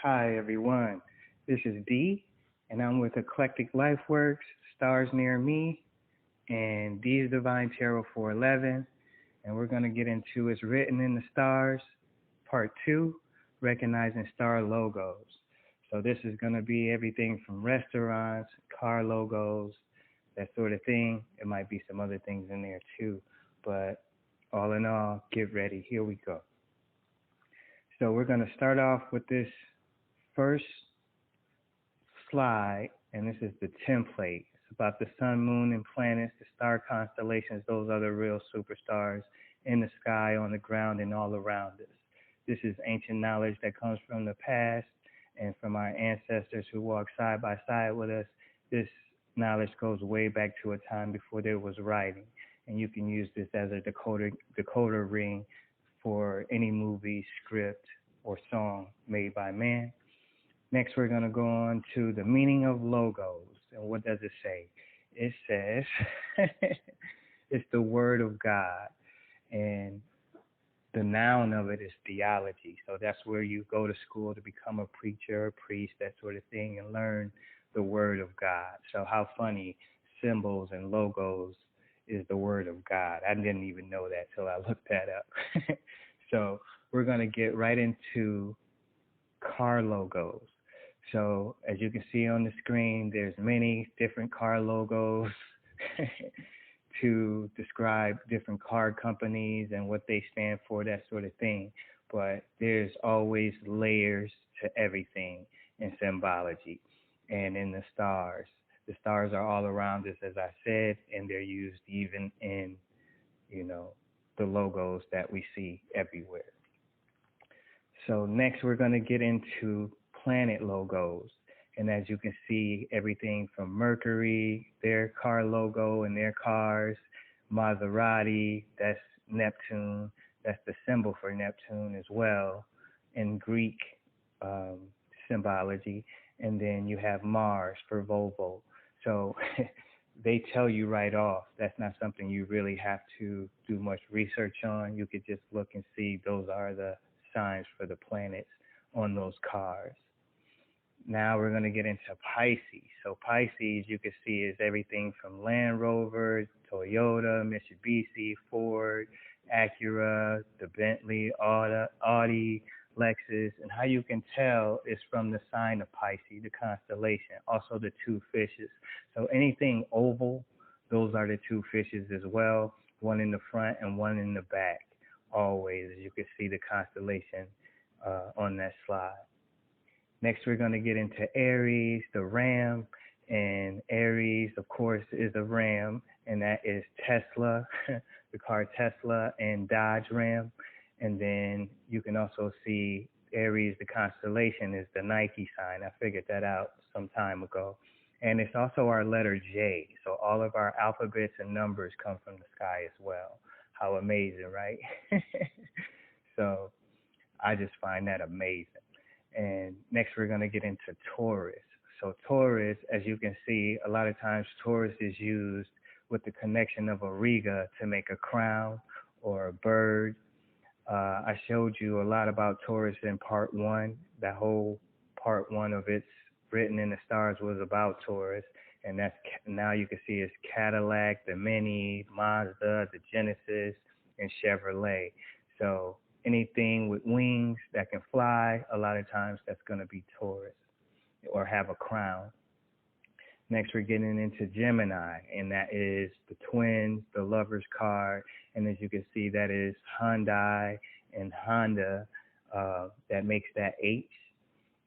Hi, everyone. This is D, and I'm with Eclectic Lifeworks, Stars Near Me, and D's Divine Tarot 411. And we're going to get into It's Written in the Stars, Part 2, Recognizing Star Logos. So, this is going to be everything from restaurants, car logos, that sort of thing. It might be some other things in there too. But all in all, get ready. Here we go. So, we're going to start off with this first slide, and this is the template. It's about the sun, moon, and planets, the star constellations. Those are the real superstars in the sky, on the ground, and all around us. This is ancient knowledge that comes from the past and from our ancestors who walked side by side with us. This knowledge goes way back to a time before there was writing, and you can use this as a decoder ring for any movie, script, or song made by man. Next, we're going to go on to the meaning of logos. And what does it say? It says it's the word of God. And the noun of it is theology. So that's where you go to school to become a preacher, a priest, that sort of thing, and learn the word of God. So how funny, symbols and logos is the word of God. I didn't even know that till I looked that up. So we're going to get right into car logos. So as you can see on the screen, there's many different car logos to describe different car companies and what they stand for, that sort of thing. But there's always layers to everything in symbology and in the stars. The stars are all around us, as I said, and they're used even in, you know, the logos that we see everywhere. So next we're going to get into planet logos. And as you can see, everything from Mercury, their car logo and their cars, Maserati, that's Neptune, that's the symbol for Neptune as well, in Greek um, symbology. And then you have Mars for Volvo. So they tell you right off. That's not something you really have to do much research on. You could just look and see those are the signs for the planets on those cars. Now we're going to get into Pisces. So Pisces, you can see, is everything from Land Rover, Toyota, Mitsubishi, Ford, Acura, the Bentley, Audi, Lexus. And how you can tell is from the sign of Pisces, the constellation, also the two fishes. So anything oval, those are the two fishes as well, one in the front and one in the back, always, as you can see the constellation on that slide. Next, we're going to get into Aries, the ram, and Aries, of course, is a ram, and that is Tesla, the car Tesla, and Dodge Ram. And then you can also see Aries, the constellation, is the Nike sign. I figured that out some time ago. And it's also our letter J, so all of our alphabets and numbers come from the sky as well. How amazing, right? So I just find that amazing. And next we're going to get into Taurus. So Taurus, as you can see, a lot of times Taurus is used with the connection of a riga to make a crown or a bird. I showed you a lot about Taurus in part one. That whole part one of It's Written in the Stars was about Taurus. And that's now you can see it's Cadillac, the Mini, Mazda, the Genesis, and Chevrolet. So anything with wings that can fly, a lot of times that's going to be Taurus or have a crown. Next, we're getting into Gemini, and that is the twins, the lover's card. And as you can see, that is Hyundai and Honda. That makes that H.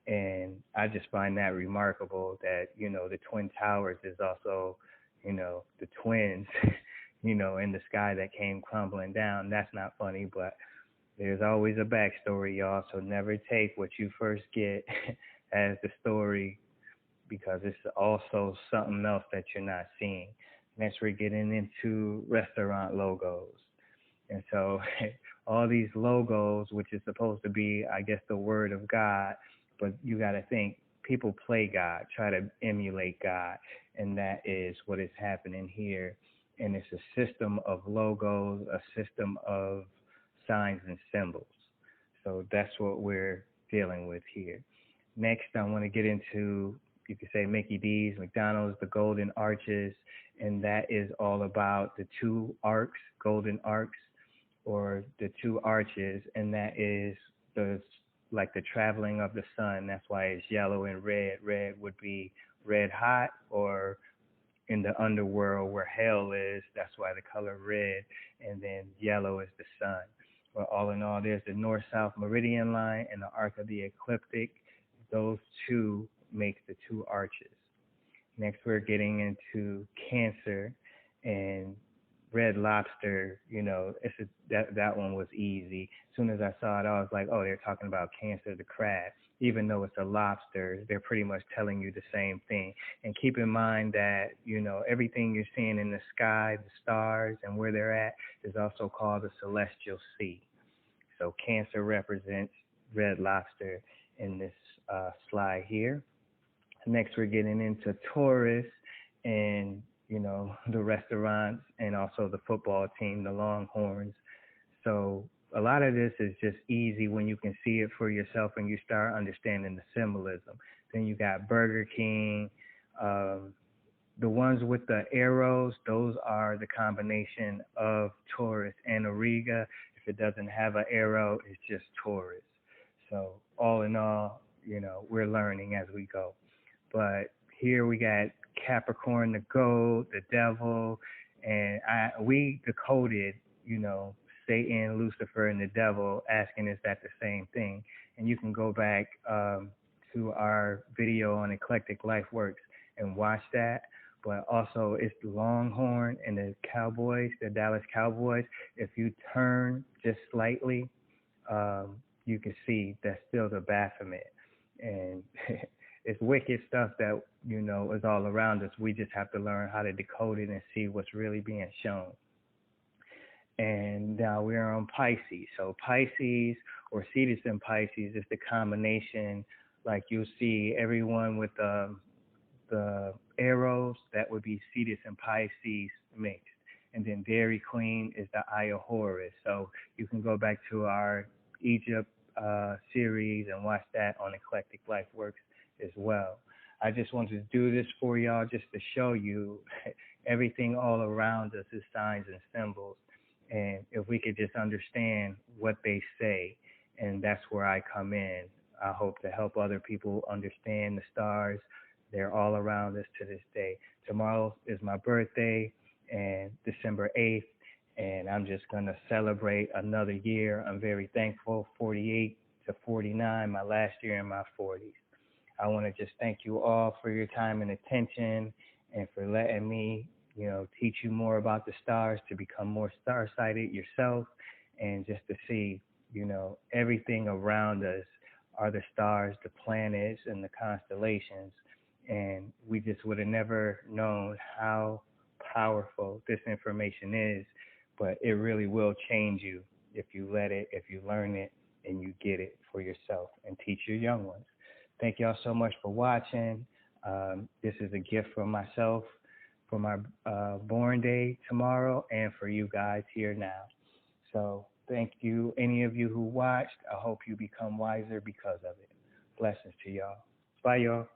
And I just find that remarkable that, you know, the Twin Towers is also, you know, the twins, you know, in the sky that came crumbling down. That's not funny, but there's always a backstory, y'all, so never take what you first get as the story, because it's also something else that you're not seeing. Next, we're getting into restaurant logos. And so all these logos, which is supposed to be, I guess, the word of God, but you got to think, people play God, try to emulate God, and that is what is happening here. And it's a system of logos, a system of signs and symbols. So that's what we're dealing with here. Next, I want to get into, you could say, Mickey D's, McDonald's, the Golden Arches, and that is all about the two arcs, golden arcs, or the two arches, and that is the like the traveling of the sun. That's why it's yellow and red. Red would be red hot, or in the underworld where hell is, that's why the color red, and then yellow is the sun. But all in all, there's the north-south meridian line and the arc of the ecliptic. Those two make the two arches. Next, we're getting into Cancer and Red Lobster. That one was easy. As soon as I saw it, I was like, oh, they're talking about Cancer the crab. Even though it's a lobster, they're pretty much telling you the same thing. And keep in mind that, everything you're seeing in the sky, the stars, and where they're at is also called the celestial sea. So Cancer represents Red Lobster in this slide here. Next, we're getting into Taurus and, the restaurants and also the football team, the Longhorns. So a lot of this is just easy when you can see it for yourself and you start understanding the symbolism. Then you got Burger King. The ones with the arrows, those are the combination of Taurus and Auriga. If it doesn't have an arrow, it's just Taurus. So all in all, we're learning as we go. But here we got Capricorn, the goat, the devil, and we decoded, Satan, Lucifer, and the devil, asking is that the same thing? And you can go back to our video on Eclectic Life Works and watch that. But also, it's the Longhorn and the Cowboys, the Dallas Cowboys. If you turn just slightly, you can see that's still the Baphomet. And it's wicked stuff that, is all around us. We just have to learn how to decode it and see what's really being shown. And now we're on Pisces. So Pisces, or Cetus in Pisces, is the combination, like you'll see everyone with the arrows, that would be Cetus and Pisces mixed. And then Dairy Queen is the Eye of Horus. So you can go back to our Egypt series and watch that on Eclectic Life Works as well. I just wanted to do this for y'all just to show you everything all around us is signs and symbols. And if we could just understand what they say, and that's where I come in. I hope to help other people understand the stars. They're all around us to this day. Tomorrow is my birthday, and December 8th, and I'm just going to celebrate another year. I'm very thankful, 48 to 49, my last year in my 40s. I want to just thank you all for your time and attention, and for letting me, teach you more about the stars, to become more star-sighted yourself, and just to see, everything around us are the stars, the planets, and the constellations. And we just would have never known how powerful this information is, but it really will change you if you let it, if you learn it, and you get it for yourself and teach your young ones. Thank y'all so much for watching. This is a gift from myself for my born day tomorrow, and for you guys here now. So thank you, any of you who watched. I hope you become wiser because of it. Blessings to y'all. Bye, y'all.